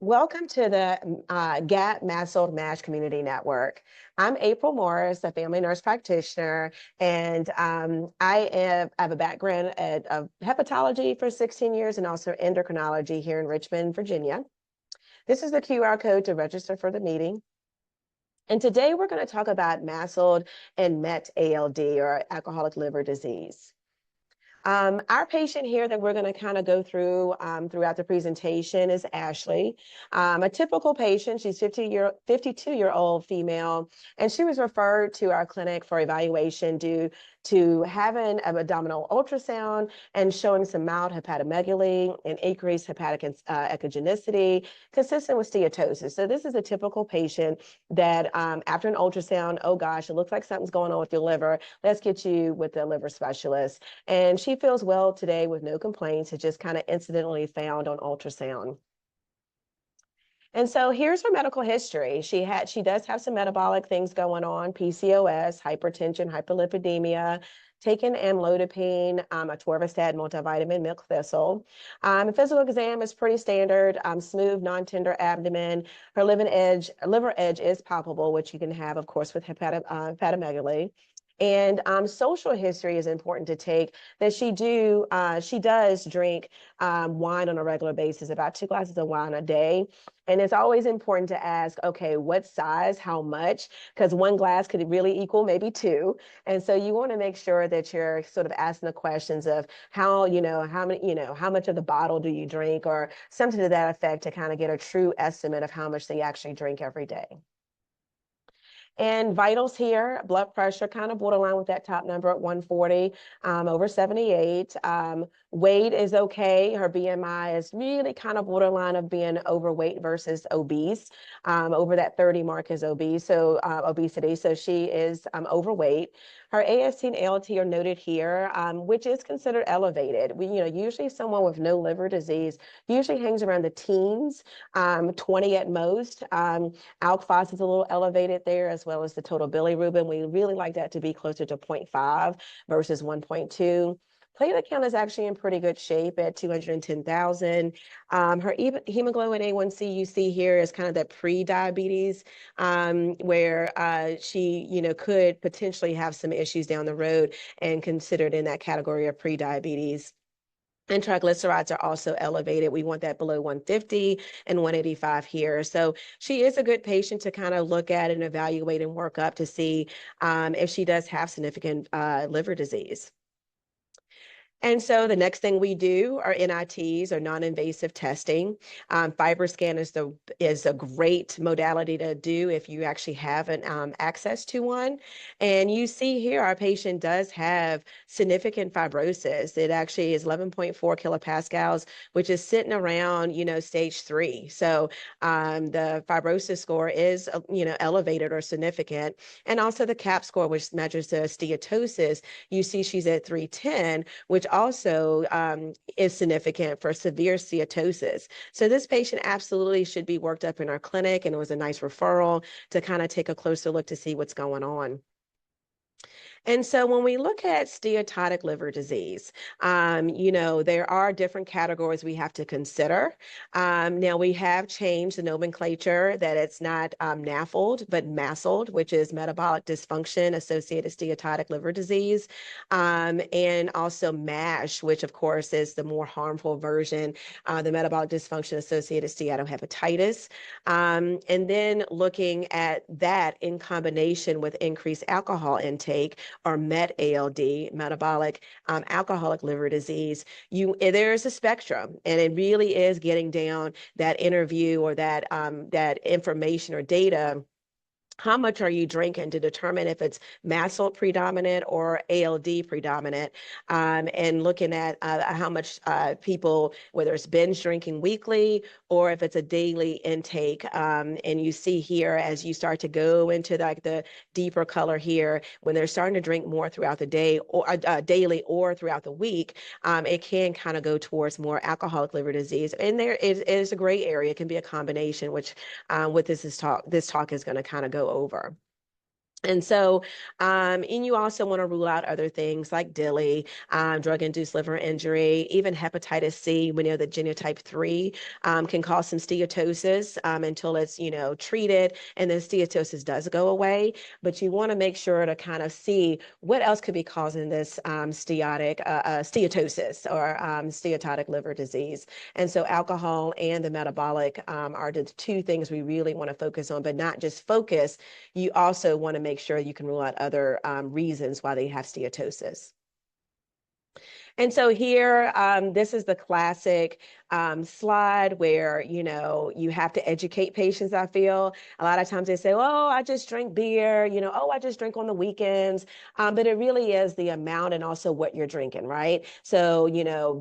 Welcome to the GAP MASLD MASH Community Network. I'm April Morris, a family nurse practitioner, and I have a background of hepatology for 16 years and also endocrinology here in Richmond, Virginia. This is the QR code to register for the meeting. And today we're going to talk about MASLD and MetALD, or alcoholic liver disease. Our patient here that we're going to kind of go through throughout the presentation is Ashley. A typical patient, she's 52-year-old female, and she was referred to our clinic for evaluation due to having an abdominal ultrasound and showing some mild hepatomegaly and increased hepatic echogenicity consistent with steatosis. So this is a typical patient that after an ultrasound, oh gosh, it looks like something's going on with your liver. Let's get you with the liver specialist. And she feels well today with no complaints. It's just kind of incidentally found on ultrasound. And so here's her medical history. She does have some metabolic things going on: PCOS, hypertension, hyperlipidemia, taken amlodipine, atorvastatin multivitamin, milk thistle. The physical exam is pretty standard, smooth, non-tender abdomen. Her liver edge is palpable, which you can have, of course, with hepatomegaly. And social history is important to take. That she does drink wine on a regular basis, about 2 glasses of wine a day. And it's always important to ask, okay, what size, how much? Because 1 glass could really equal maybe 2. And so you want to make sure that you're sort of asking the questions of how much of the bottle do you drink, or something to that effect, to kind of get a true estimate of how much they actually drink every day. And vitals here: blood pressure kind of borderline with that top number at 140 over 78. Weight is okay. Her BMI is really kind of borderline of being overweight versus obese. Over that 30 mark is obese, so obesity. So she is overweight. Her AST and ALT are noted here, which is considered elevated. Usually someone with no liver disease usually hangs around the teens, 20 at most. Alk phos is a little elevated there, as well as the total bilirubin. We really like that to be closer to 0.5 versus 1.2. Platelet count is actually in pretty good shape at 210,000. Her hemoglobin A1C you see here is kind of that pre-diabetes, where she could potentially have some issues down the road and considered in that category of pre-diabetes. And triglycerides are also elevated. We want that below 150 and 185 here. So she is a good patient to kind of look at and evaluate and work up to see if she does have significant liver disease. And so the next thing we do are NITs, or non-invasive testing. FibroScan is a great modality to do if you actually have an access to one. And you see here, our patient does have significant fibrosis. It actually is 11.4 kilopascals, which is sitting around, stage 3. So the fibrosis score is, elevated or significant. And also the CAP score, which measures the steatosis, you see she's at 310, which also is significant for severe steatosis. So this patient absolutely should be worked up in our clinic, and it was a nice referral to kind of take a closer look to see what's going on. And so when we look at steatotic liver disease, there are different categories we have to consider. Now, we have changed the nomenclature, that it's not NAFLD, but MASLD, which is metabolic dysfunction associated steatotic liver disease, and also MASH, which of course is the more harmful version, the metabolic dysfunction associated steatohepatitis. And then looking at that in combination with increased alcohol intake, or MetALD, metabolic alcoholic liver disease, there's a spectrum, and it really is getting down that interview, or that information or data. How much are you drinking, to determine if it's MASLD predominant or ALD predominant, and looking at how much people, whether it's binge drinking weekly or if it's a daily intake. And you see here, as you start to go into the deeper color here, when they're starting to drink more throughout the day, or daily or throughout the week, it can kind of go towards more alcoholic liver disease. And there is a gray area. It can be a combination, which with this talk is going to kind of go over. And so, and you also want to rule out other things like DILI, drug-induced liver injury, even hepatitis C. We know that genotype 3 can cause some steatosis until it's, treated, and then steatosis does go away. But you want to make sure to kind of see what else could be causing this steatosis or steatotic liver disease. And so alcohol and the metabolic are the two things we really want to focus on, but not just focus. You also want to make sure you can rule out other reasons why they have steatosis. And so here, this is the classic slide where, you have to educate patients, I feel. A lot of times they say, oh, I just drink beer, oh, I just drink on the weekends. But it really is the amount and also what you're drinking, right? So,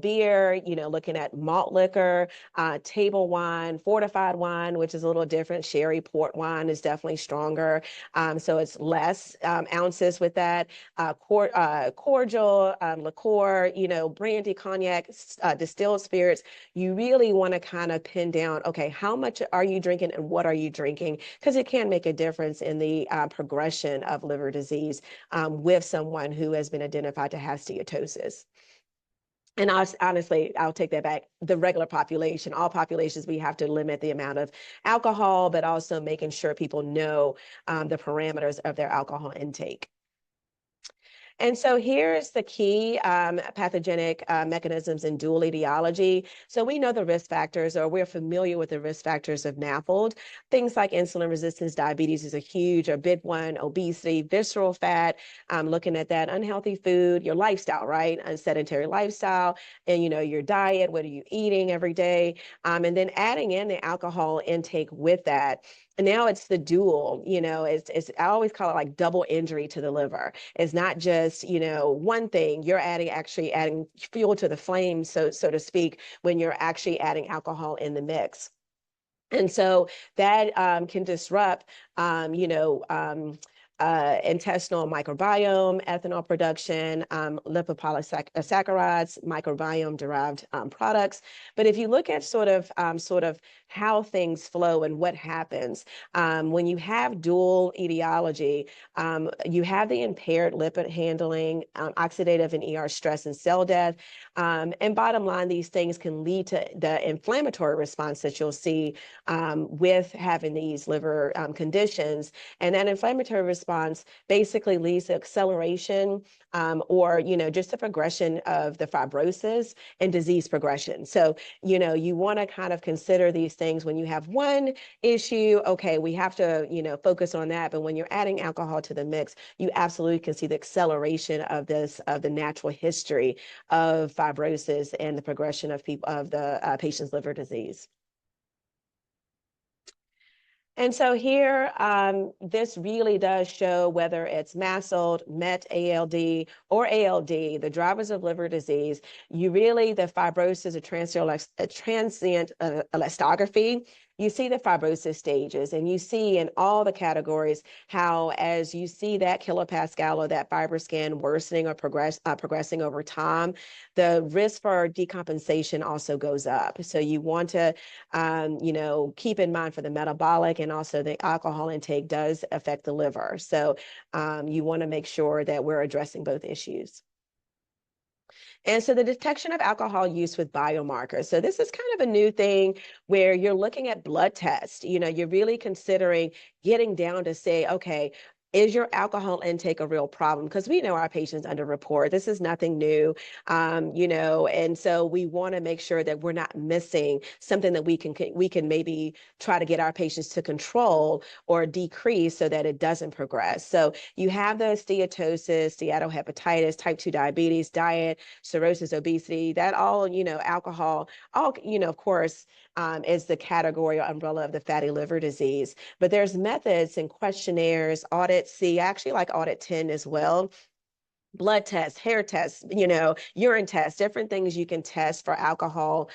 beer, looking at malt liquor, table wine, fortified wine, which is a little different. Sherry port wine is definitely stronger. So it's less ounces with that. Cordial, liqueur, brandy, cognac, distilled spirits. You really want to kind of pin down, okay, how much are you drinking and what are you drinking? Because it can make a difference in the progression of liver disease with someone who has been identified to have steatosis. And honestly, I'll take that back. The regular population, all populations, we have to limit the amount of alcohol, but also making sure people know the parameters of their alcohol intake. And so here's the key pathogenic mechanisms in dual etiology. So we know the risk factors, or we're familiar with the risk factors of MASLD. Things like insulin resistance, diabetes is a huge or big one, obesity, visceral fat, looking at that, unhealthy food, your lifestyle, right? A sedentary lifestyle, and your diet, what are you eating every day? And then adding in the alcohol intake with that. And now it's the dual, I always call it like double injury to the liver. It's not just, one thing. You're actually adding fuel to the flame, so to speak, when you're actually adding alcohol in the mix. And so that can disrupt, intestinal microbiome, ethanol production, lipopolysaccharides, microbiome-derived products. But if you look at sort of how things flow and what happens when you have dual etiology, you have the impaired lipid handling, oxidative and ER stress and cell death. And bottom line, these things can lead to the inflammatory response that you'll see with having these liver conditions. And that inflammatory response basically leads to acceleration or, just the progression of the fibrosis and disease progression. So, you want to kind of consider these things when you have one issue. Okay, we have to, focus on that. But when you're adding alcohol to the mix, you absolutely can see the acceleration of the natural history of fibrosis and the progression of the patient's liver disease. And so here, this really does show whether it's MASLD, MetALD, or ALD, the drivers of liver disease. The fibrosis, a transient elastography. You see the fibrosis stages, and you see in all the categories how, as you see that kilopascal or that FibroScan worsening or progressing over time, the risk for decompensation also goes up. So you want to, keep in mind for the metabolic, and also the alcohol intake does affect the liver. So you want to make sure that we're addressing both issues. And so the detection of alcohol use with biomarkers. So this is kind of a new thing where you're looking at blood tests. You're really considering getting down to say, okay, is your alcohol intake a real problem? Because we know our patients underreport. This is nothing new, and so we want to make sure that we're not missing something that we can maybe try to get our patients to control or decrease so that it doesn't progress. So you have the steatosis, steatohepatitis, type 2 diabetes, diet, cirrhosis, obesity, that all, alcohol, all, of course, is the category or umbrella of the fatty liver disease. But there's methods and questionnaires, audit C, I actually like audit 10 as well. Blood tests, hair tests, urine tests, different things you can test for alcohol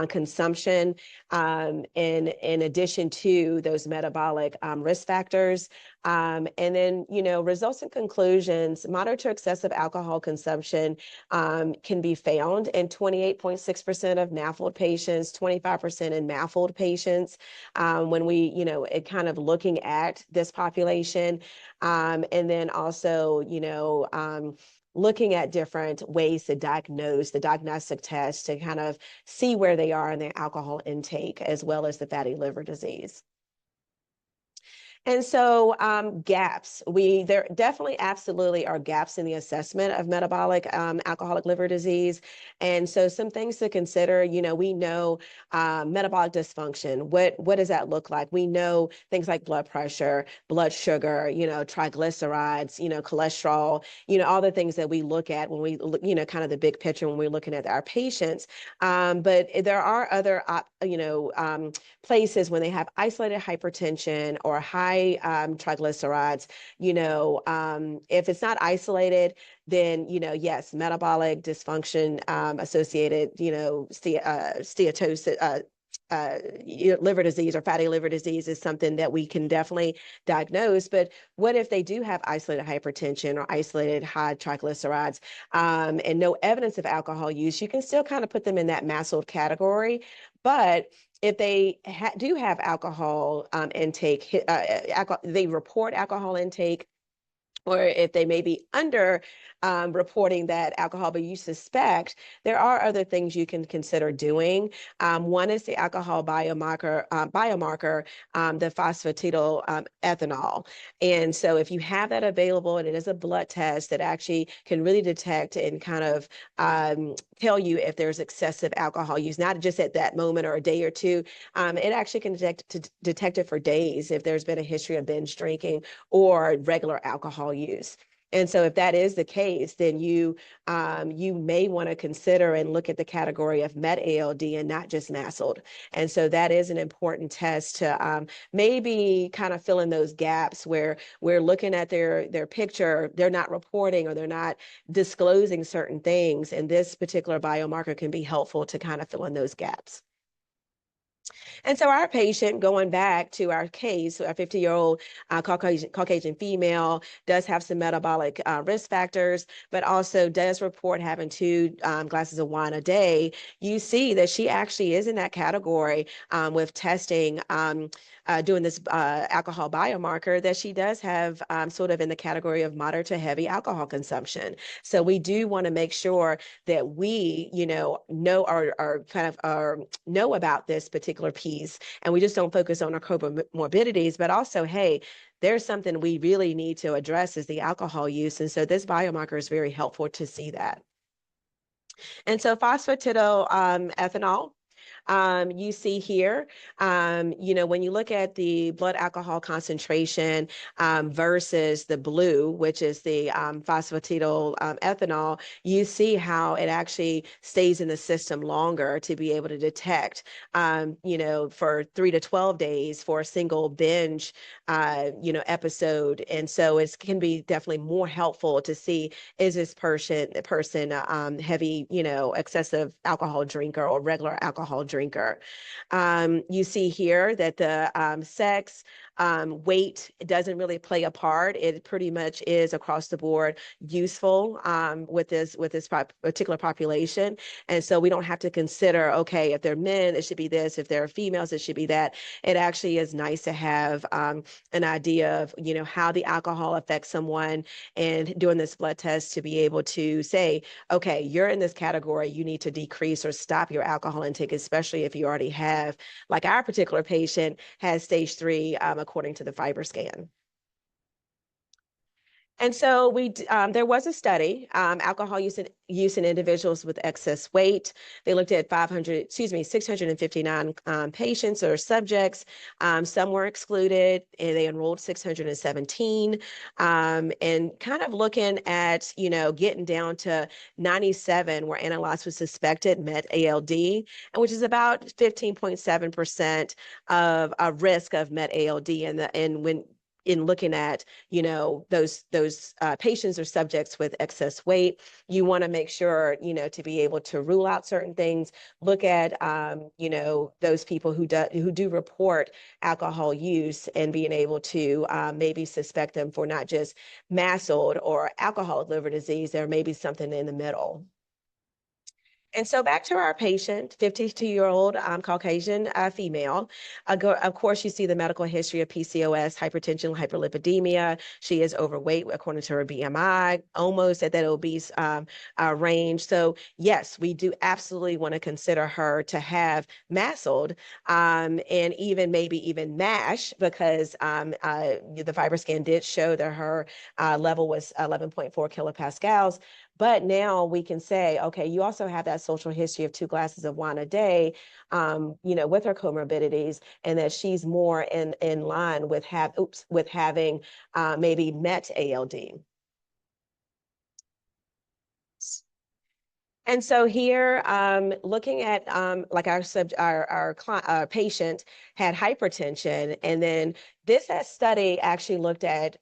consumption, in addition to those metabolic risk factors. And then, results and conclusions, moderate to excessive alcohol consumption can be found in 28.6% of NAFLD patients, 25% in MASLD patients, when we, kind of looking at this population. And then also, looking at different ways to diagnose, the diagnostic tests to kind of see where they are in their alcohol intake, as well as the fatty liver disease. And so gaps, there definitely absolutely are gaps in the assessment of metabolic alcoholic liver disease. And so some things to consider, we know metabolic dysfunction. What does that look like? We know things like blood pressure, blood sugar, triglycerides, cholesterol, all the things that we look at when we look, kind of the big picture when we're looking at our patients. But there are other, places when they have isolated hypertension or high triglycerides, if it's not isolated, then, yes, metabolic dysfunction associated, steatosis, liver disease or fatty liver disease is something that we can definitely diagnose. But what if they do have isolated hypertension or isolated high triglycerides and no evidence of alcohol use? You can still kind of put them in that MASLD category. But if they do have alcohol intake, they report alcohol intake, or if they may be under reporting that alcohol, but you suspect, there are other things you can consider doing. One is the alcohol biomarker, the phosphatidylethanol. And so if you have that available, and it is a blood test that actually can really detect and kind of tell you if there's excessive alcohol use, not just at that moment or a day or two. It actually can detect it for days if there's been a history of binge drinking or regular alcohol use. And so if that is the case, then you may want to consider and look at the category of MetALD and not just MASLD. And so that is an important test to maybe kind of fill in those gaps where we're looking at their picture, they're not reporting or they're not disclosing certain things. And this particular biomarker can be helpful to kind of fill in those gaps. And so our patient, going back to our case, our 50-year-old Caucasian female, does have some metabolic risk factors, but also does report having 2 glasses of wine a day. You see that she actually is in that category with testing, doing this alcohol biomarker, that she does have sort of in the category of moderate to heavy alcohol consumption. So we do want to make sure that we, know or kind of know about this particular piece, and we just don't focus on our comorbidities, but also, hey, there's something we really need to address is the alcohol use. And so this biomarker is very helpful to see that. And so phosphatidylethanol, you see here, when you look at the blood alcohol concentration versus the blue, which is the phosphatidylethanol, you see how it actually stays in the system longer to be able to detect, for 3 to 12 days for a single binge, episode. And so it can be definitely more helpful to see, is this person heavy, excessive alcohol drinker or regular alcohol drinker. You see here that the sex, weight doesn't really play a part. It pretty much is across the board useful with this particular population. And so we don't have to consider, okay, if they're men, it should be this. If they're females, it should be that. It actually is nice to have an idea of, how the alcohol affects someone, and doing this blood test to be able to say, okay, you're in this category, you need to decrease or stop your alcohol intake, especially if you already have, like our particular patient has stage 3, according to the FibroScan. And so there was a study, alcohol use in individuals with excess weight. They looked at 659 patients or subjects. Some were excluded, and they enrolled 617. And kind of looking at, getting down to 97 where analogs was suspected MetALD, and which is about 15.7% of a risk of MetALD. And when in looking at, those patients or subjects with excess weight, you want to make sure, to be able to rule out certain things, look at, those people who do report alcohol use and being able to maybe suspect them for not just MASLD or alcoholic liver disease. There may be something in the middle. And so back to our patient, 52-year-old Caucasian female. Of course, you see the medical history of PCOS, hypertension, hyperlipidemia. She is overweight according to her BMI, almost at that obese range. So yes, we do absolutely want to consider her to have MASLD, and even maybe even MASH, because the FibroScan did show that her level was 11.4 kilopascals. But now we can say, okay, you also have that social history of 2 glasses of wine a day, with her comorbidities, and that she's more in line with having maybe MetALD. And so here, looking at like our patient had hypertension, and then this study actually looked at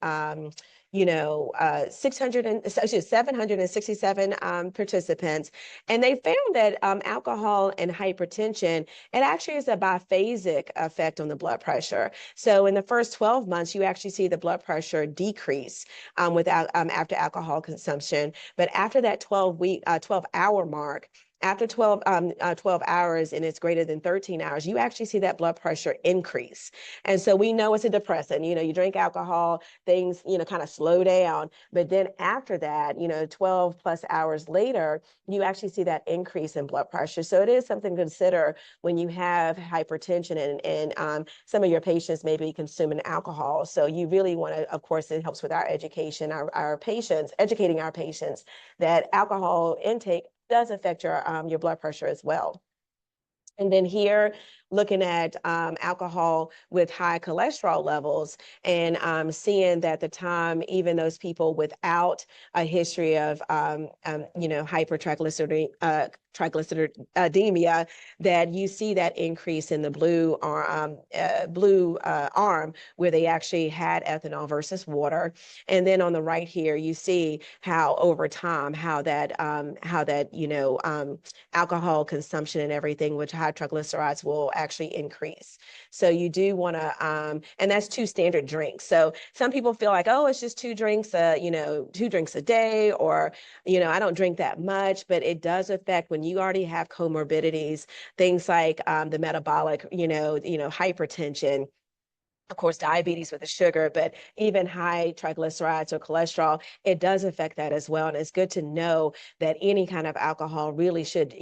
767 participants, and they found that alcohol and hypertension, it actually is a biphasic effect on the blood pressure. So in the first 12 months, you actually see the blood pressure decrease after alcohol consumption, but after that 12-hour mark, after 12 hours and it's greater than 13 hours, you actually see that blood pressure increase. And so we know it's a depressant. You drink alcohol, things, kind of slow down. But then after that, 12 plus hours later, you actually see that increase in blood pressure. So it is something to consider when you have hypertension and some of your patients may be consuming alcohol. So you really want to, of course, it helps with our education, our patients, educating our patients that alcohol intake does affect your blood pressure as well. And then here, looking at alcohol with high cholesterol levels, and seeing that the time, even those people without a history of, hypertriglyceridemia, that you see that increase in the blue arm where they actually had ethanol versus water. And then on the right here, you see how over time, how that alcohol consumption and everything, which high triglycerides will actually increase. So you do want to, and that's 2 standard drinks. So some people feel like, oh, it's just 2 drinks, 2 drinks a day, or, I don't drink that much, but it does affect when you already have comorbidities, things like the metabolic, hypertension, of course, diabetes with the sugar, but even high triglycerides or cholesterol, it does affect that as well. And it's good to know that any kind of alcohol really should,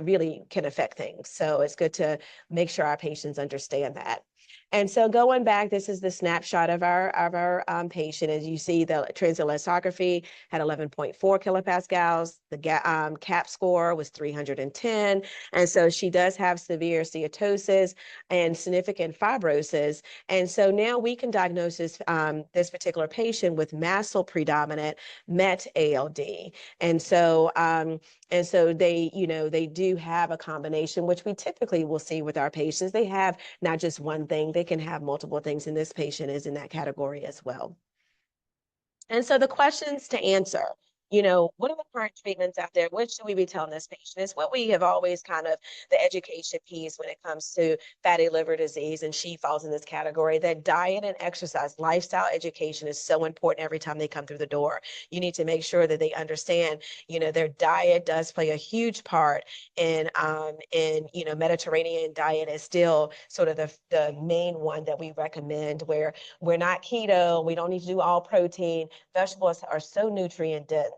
really can affect things. So it's good to make sure our patients understand that. And so going back, this is the snapshot of our patient. As you see, the transelastography had 11.4 kilopascals. The CAP score was 310. And so she does have severe steatosis and significant fibrosis. And so now we can diagnose this particular patient with MASLD predominant MetALD. And so they do have a combination, which we typically will see with our patients. They have not just one thing, they can have multiple things, and this patient is in that category as well. And so the questions to answer, what are the current treatments out there? What should we be telling this patient? It's what we have always kind of the education piece when it comes to fatty liver disease, and she falls in this category, that diet and exercise, lifestyle education is so important every time they come through the door. You need to make sure that they understand, their diet does play a huge part in Mediterranean diet is still sort of the main one that we recommend, where we're not keto, we don't need to do all protein. Vegetables are so nutrient dense,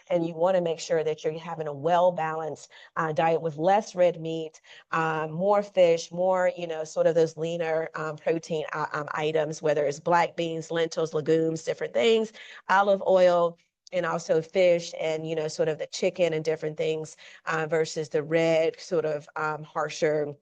and you want to make sure that you're having a well-balanced diet with less red meat, more fish, more, sort of those leaner protein items, whether it's black beans, lentils, legumes, different things, olive oil, and also fish, and, sort of the chicken and different things versus the red sort of harsher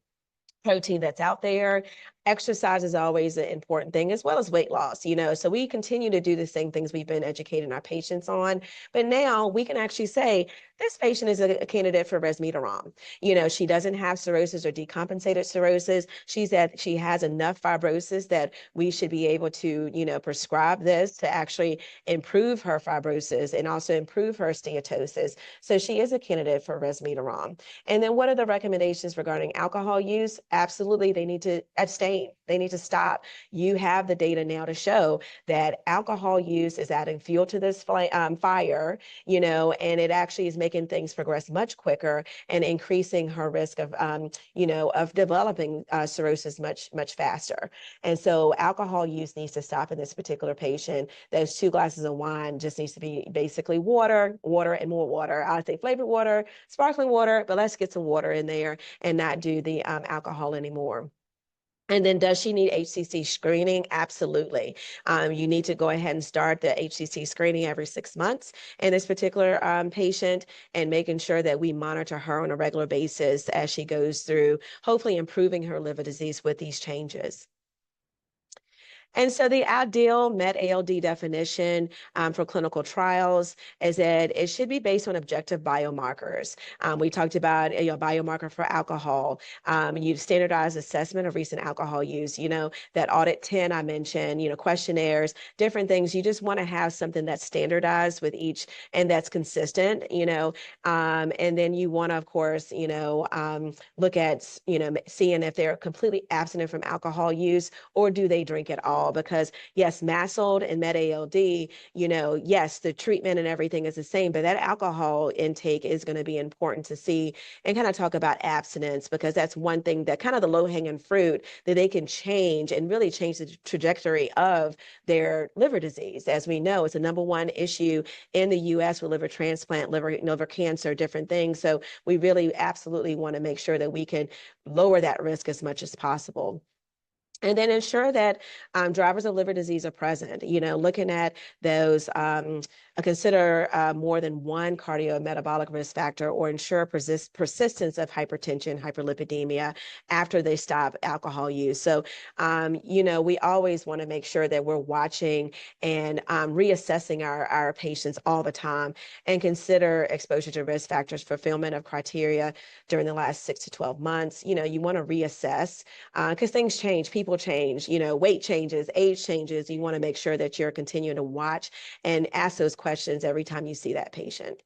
protein that's out there. exercise is always an important thing, as well as weight loss, you know. So we continue to do the same things we've been educating our patients on. But now we can actually say, this patient is a candidate for resmetirom. You know, she doesn't have cirrhosis or decompensated cirrhosis. She has enough fibrosis that we should be able to, you know, prescribe this to actually improve her fibrosis and also improve her steatosis. So she is a candidate for resmetirom. And then what are the recommendations regarding alcohol use? Absolutely, they need to abstain. They need to stop. You have the data now to show that alcohol use is adding fuel to this fire, you know, and it actually is making things progress much quicker and increasing her risk of, you know, of developing cirrhosis much faster. And so alcohol use needs to stop in this particular patient. Those 2 glasses of wine just needs to be basically water, and more water. I would say flavored water, sparkling water, but let's get some water in there and not do the alcohol anymore. And then does she need HCC screening? Absolutely. You need to go ahead and start the HCC screening every 6 months in this particular patient, and making sure that we monitor her on a regular basis as she goes through, hopefully improving her liver disease with these changes. And so the ideal MetALD definition for clinical trials is that it should be based on objective biomarkers. We talked about a biomarker for alcohol. You standardized assessment of recent alcohol use, you know, that audit 10 I mentioned, you know, questionnaires, different things. You just want to have something that's standardized with each and that's consistent, you know, and then you want to, of course, you know, look at, you know, seeing if they're completely abstinent from alcohol use, or do they drink at all? Because yes, MASLD and MetALD, you know, yes, the treatment and everything is the same, but that alcohol intake is going to be important to see and kind of talk about abstinence, because that's one thing that kind of the low-hanging fruit that they can change and really change the trajectory of their liver disease. As we know, it's the #1 issue in the US with liver transplant, liver cancer, different things. So we really absolutely want to make sure that we can lower that risk as much as possible. And then ensure that drivers of liver disease are present, you know, looking at those, consider more than one cardiometabolic risk factor, or ensure persistence of hypertension, hyperlipidemia after they stop alcohol use. So, you know, we always want to make sure that we're watching and reassessing our patients all the time, and consider exposure to risk factors, fulfillment of criteria during the last 6 to 12 months. You know, you want to reassess because things change, people change, you know, weight changes, age changes. You want to make sure that you're continuing to watch and ask those questions every time you see that patient.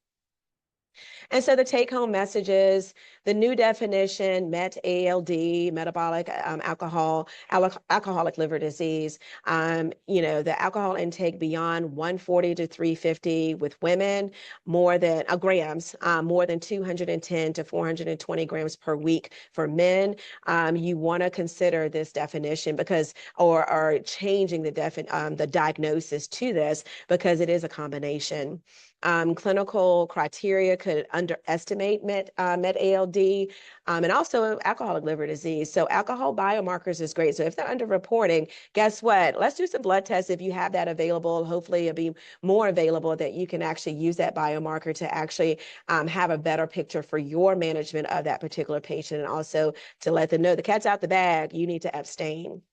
And so the take-home message is the new definition: MetALD, metabolic alcoholic liver disease. You know, the alcohol intake beyond 140 to 350 with women, more than grams, more than 210 to 420 grams per week for men. You want to consider this definition because, or changing the diagnosis to this, because it is a combination. Clinical criteria could underestimate MetALD, and also alcoholic liver disease. So alcohol biomarkers is great. So if they're underreporting, guess what? Let's do some blood tests if you have that available. Hopefully it'll be more available that you can actually use that biomarker to actually have a better picture for your management of that particular patient, and also to let them know the cat's out the bag, you need to abstain.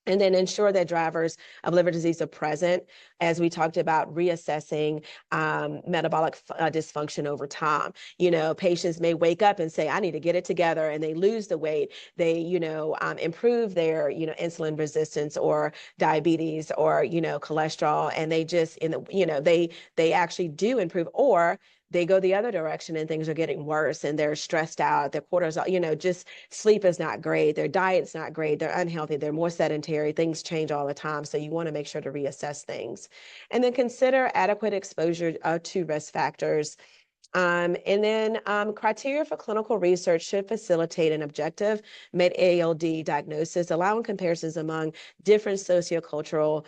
And then ensure that drivers of liver disease are present, as we talked about reassessing metabolic dysfunction over time. You know, patients may wake up and say, I need to get it together, and they lose the weight. They, you know, improve their, you know, insulin resistance or diabetes or, you know, cholesterol, and they just, you know, they actually do improve, or they go the other direction and things are getting worse and they're stressed out, their cortisol, you know, just sleep is not great, their diet's not great, they're unhealthy, they're more sedentary, things change all the time. So you want to make sure to reassess things. And then consider adequate exposure to risk factors. And then criteria for clinical research should facilitate an objective MetALD diagnosis, allowing comparisons among different sociocultural,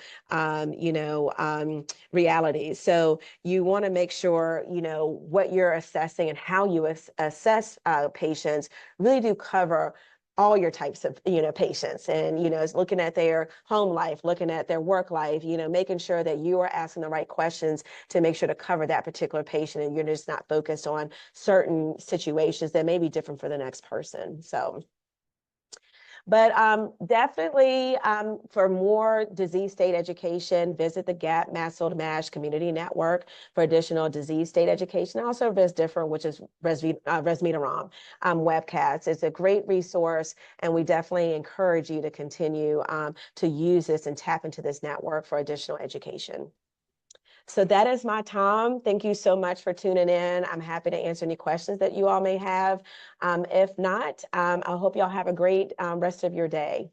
you know, realities. So you want to make sure, you know, what you're assessing and how you assess patients really do cover all your types of, you know, patients. And, you know, it's looking at their home life, looking at their work life, you know, making sure that you are asking the right questions to make sure to cover that particular patient, and you're just not focused on certain situations that may be different for the next person. So But definitely for more disease state education, visit the GAP MASLD MASH Community Network for additional disease state education. Also, Resmetirom, which is Resmetirom Webcast. It's a great resource, and we definitely encourage you to continue to use this and tap into this network for additional education. So that is my time. Thank you so much for tuning in. I'm happy to answer any questions that you all may have. If not, I hope y'all have a great rest of your day.